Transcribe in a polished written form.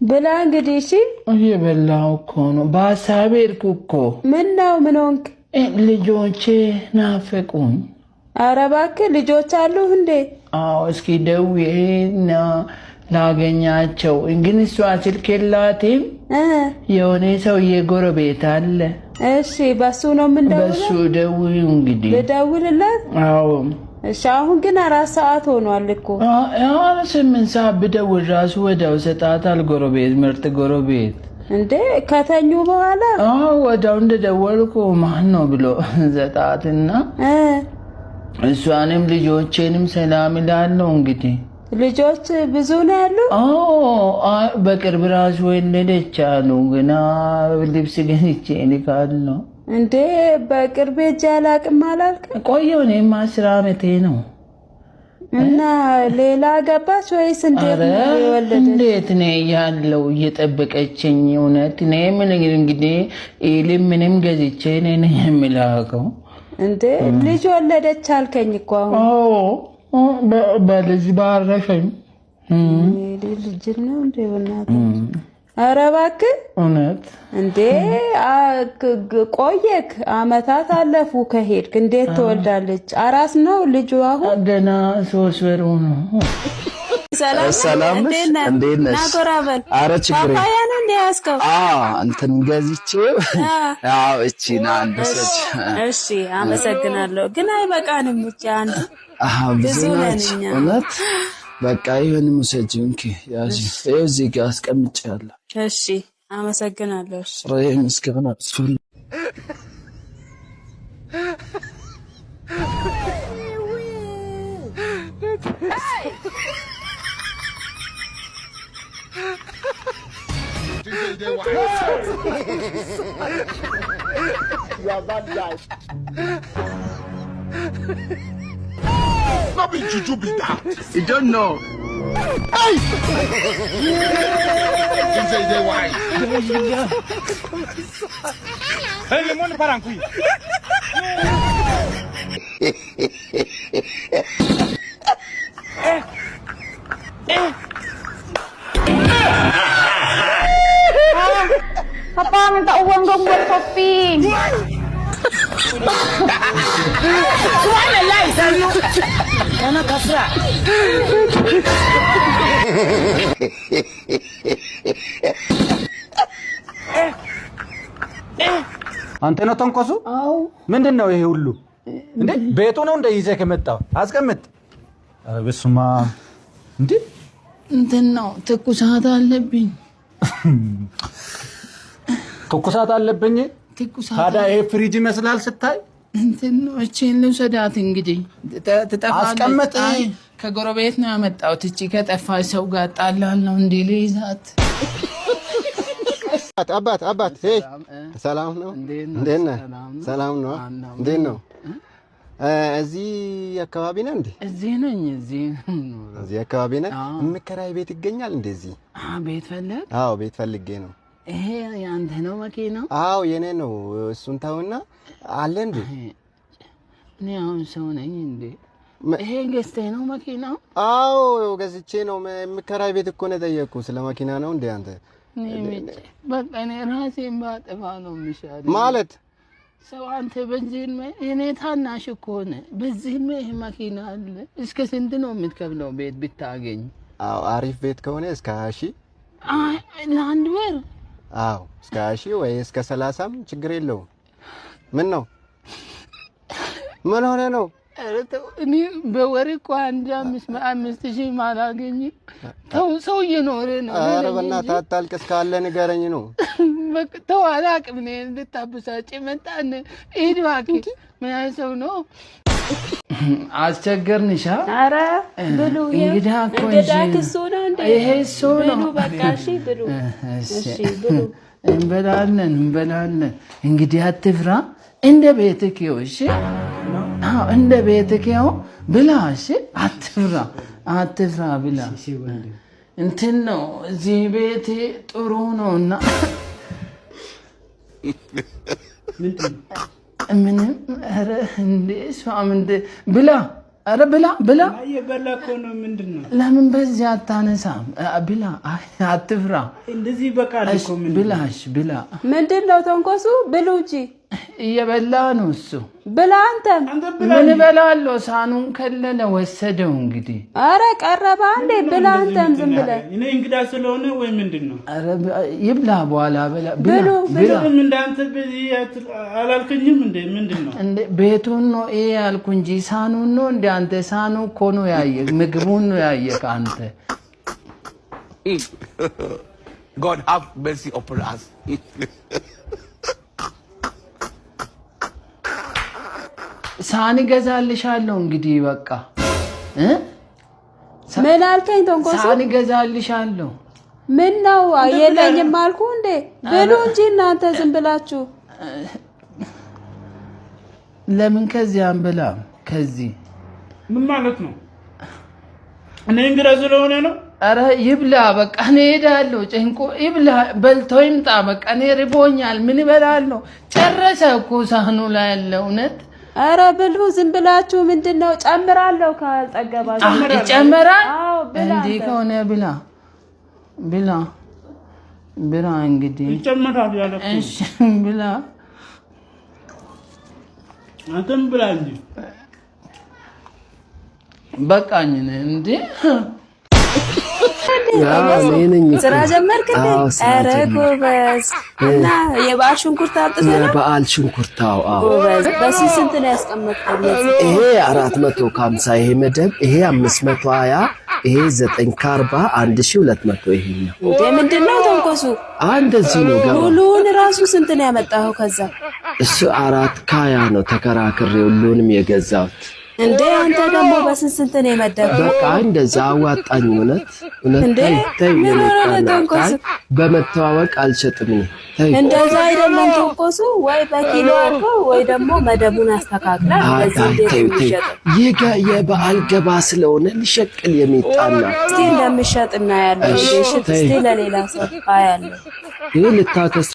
ብላ እንግዲህ እሺ እየበላሁ እኮ ነው በሀሳቤ እርኩ እኮ ምነው ምን ሆንክ ልጆቼ ናፈቁኝ ኧረ እባክህ ልጆች አሉህ እንዴ አዎ እስኪ ደውዬና ላገኛቸው እንግዲህ እሷ ስልክ የላትም የሆነ ሰውዬ ጎረቤት አለ እሺ በሱ ነው የምንደውለው በሱ ደውዪ እንግዲህ ልደውልለት አዎ እሺ አሁን ግን 4 ሰዓት ሆኗል እኮ 8 ሰዓት ብደውል ራሱ ወዲያው ሰጣታል ጎረቤት ምርጥ ጎረቤት እንዴ ከተኙ በኋላ ወዲያው እንደደወልኩ ማን ነው ብሎ ሰጣትና እሷንም ልጆቼንም ሰላም ይላለው እንግዲህ ልጆች ብዙ ነው ያሉ በቅርብ ራሱ ወለደች አሉ ገና ልብስ ገዝቼ ልካለሁ እንዴ በቅርብ ያላቅም አላልክ ቆየው እኔማ 10 ዓመቴ ነው እና ሌላ ገባች ወይስ እንዴት ነው የወለደች እንዴት ነው ያለው እየጠበቀችኝ እውነት ነው ምን እንግዲህ ምንም ገዝቼ ነኝ የምላከው እንዴ ልጅ ወለደች አልከኝ እኮ አሁን በልጅ ባረፈኝ ልጅ ነው እንዴ በእናትህ ኧረ እባክህ እውነት እንዴ ቆየክ አመታት አለፉ ከሄድክ እንዴት ትወልዳለች አራስ ነው ልጁ አሁን ገና 3 ወር ነው ሰላም እንዴት ነሽ ናጎራበል አረ ችግር ፓፓያን እንዴ ያስከው እንትን ገዝቼው እቺ ና አንደሰች እሺ አመሰግናለሁ ግን አይበቃንም ብቻ አንድ ብዙ ነኝ እውነት በቃ ይሄን ሙሰጂንኪ ያጂ እዚህ ጋር አስቀምጫለሁ እሺ አመሰግናለሁ ራይ ምስጋና ስፈል Not be juju be that. You don't know. Hey! DJ they wise. Hey, le monde parang kui. Papa minta uang dong buat shopping. Subhanallah Sayu. Kana kasra. አንተ ነው ተንቆሱ? አው ምንድነው ይሄ ሁሉ? እንዴ ቤቱ ነው እንደ ይዘህ ከመጣው አስቀምጥ። በስማ እንዴ እንትን ነው ትኩሳት አለብኝ። ትኩሳት አለብኝ? ታዲያ ይሄ ፍሪጅ ይመስላል ስታይ? እንትን ነው እቺን ልውሰዳት እንግዲህ ትጠፋለች። አስቀምጥ። ከጎረቤት ነው ያመጣሁት። እቺ ከጠፋች ሰው ጋር ጣላለሁ እንዴ ልይዛት። አባት ሄይ ሰላም ነው እንዴት ነህ ሰላም ነው እንዴት ነው እዚህ አካባቢ ነህ እንዴ እዚህ ነኝ እዚህ አካባቢ ነህ የምከራይ ቤት ይገኛል እንደዚህ ቤት ፈለግ አዎ ቤት ፈልጌ ነው ይሄ ያንተ ነው መኪናው አዎ የኔ ነው እሱን ታውና አለ እንዴ እኔ አሁን ሰው ነኝ እንዴ ይሄ ገዝተህ ነው መኪናው አዎ ገዝቼ ነው የምከራይ ቤት እኮ ነው ጠየቅኩ ስለ መኪና ነው እንዴ አንተ በቃ እኔ ራሴን ባጠፋ ነው የሚሻለው ማለት ሰው አንተ በዚህም እኔ ታናሽ እኮ ነህ በዚህም ይሄ መኪና አለ እስከ ስንት ነው የምትከፍለው ቤት ብታገኝ አዎ አሪፍ ቤት ከሆነ እስከ 20 ለአንድ ወር አዎ እስከ 20 ወይ እስከ 30 ችግር የለውም ምን ነው ምን ሆነ ነው እኔ በወር እኮ 5,000 ማላገኝ ሰው እየኖረ ነው ኧረ በእናትህ አታልቅስ ካለ ንገረኝ ነው በቃ ተው አላቅም እኔ እንድታበሳጭ መጣን ሂድ እባክህ ምን አይነት ሰው ነው አስቸገርንሻ ኧረ ብሉ እንግዳ እኮ እሱ ነው እንዴ ይሄ እሱ ነው ብሉ በቃ እሺ ብሉ እሺ ብሉ እንበላለን እንግዲህ አትፍራ እንደ ቤትህ እሺ አዎ እንደ ቤትህ ብላ እሺ አትፍራ ብላ እንትን ነው እዚህ ቤቴ ጥሩ ነውና ምንም ኧረ እንደ ሷም እንደ ብላ ኧረ ብላ ብላ እየበላ እኮ ነው ምንድነው ለምን በዚህ አታነሳም ብላ አትፍራ እንደዚህ በቃል እኮ ምን ብላሽ ብላ ምንድነው ተንኮሱ ብሉ እንጂ እየበላ ነው እሱ ብላ አንተም ምን በላለው ሳኑን ከለለ ወሰደው እንግዲህ አረ ቀረባ እንዴ ብላ አንተም ዝም ብለህ እኔ እንግዳ ስለሆነ ወይ ምንድነው አረ ይብላ በኋላ ብሉ ብላ ምን እንዳንተ በዚህ አላልከኝም እንዴ ምንድነው እንዴ ቤቱን ነው ያልኩ እንጂ ሳኑን ነው እንዴ አንተ ሳኑ እኮ ነው ያየ ምግቡን ነው ያየ ካንተ God have mercy upon us. ሳኒ ገዛልሻለሁ እንግዲህ በቃ ምን አልከኝ ተንኮሱ ሳኒ ገዛልሻለሁ ምን ነው የለኝም አልኩ እንዴ ብሉ እንጂ እናንተ ዝም ብላችሁ ለምን ከዚህ አንበላ ከዚህ ምን ማለት ነው እኔ እንግዳ ስለሆነ ነው አረ ይብላ በቃ እኔ ሄዳለሁ ጨንቆ ይብላ በልቶ ይምጣ በቃ እኔ ርቦኛል ምን ይበላለሁ ጨረሰ እኮ ሳህኑ ላይ ያለው እውነት አረ ብሉ ዝም ብላችሁ ምንድነው ጨምራለሁ ካልጠገባችሁ ይጨምራል እንዴ ከሆነ ብላ ብላ ብላ እንግዲህ ይጨምራል ያለው እሺ ብላ አንተም ብላ እንጂ በቃኝ እንዴ ስራ ጀመርክ እንዴ አረ ጎበዝ እና የበዓል ሽንኩርት አጥተህ የበዓል ሽንኩርታው ጎበዝ በስንት ነው ያስቀመጥከው ይሄ 450 ይሄ መደብ ይሄ 520 ይሄ 940 1200 ይሄኛው እንዴ ምንድነው ተንኮሱ እንደዚህ ነው ገባ ሁሉን ራሱ ስንት ነው ያመጣው ከዛ እሱ 420 ነው ተከራክሬ ሁሉንም የገዛሁት እንዴ አንተ ደግሞ በስንት ነው የመደብከው በቃ እንደዛ አዋጣኝ እውነት ታይ በመተዋወቅ አልሸጥም እንደዛ አይደለም ተንኮሱ ወይ በኪሎ አድርገው ወይ ደግሞ መደቡን አስተካክላ እንደዚህ ይጋ የበዓል ገባ ስለሆነ ሊሸቅል የሚጣና እስቲ እንደምሸጥ እና ያለው እሺ እስቲ ለሌላ ሰው አያለሁ ይሄ ልታከስ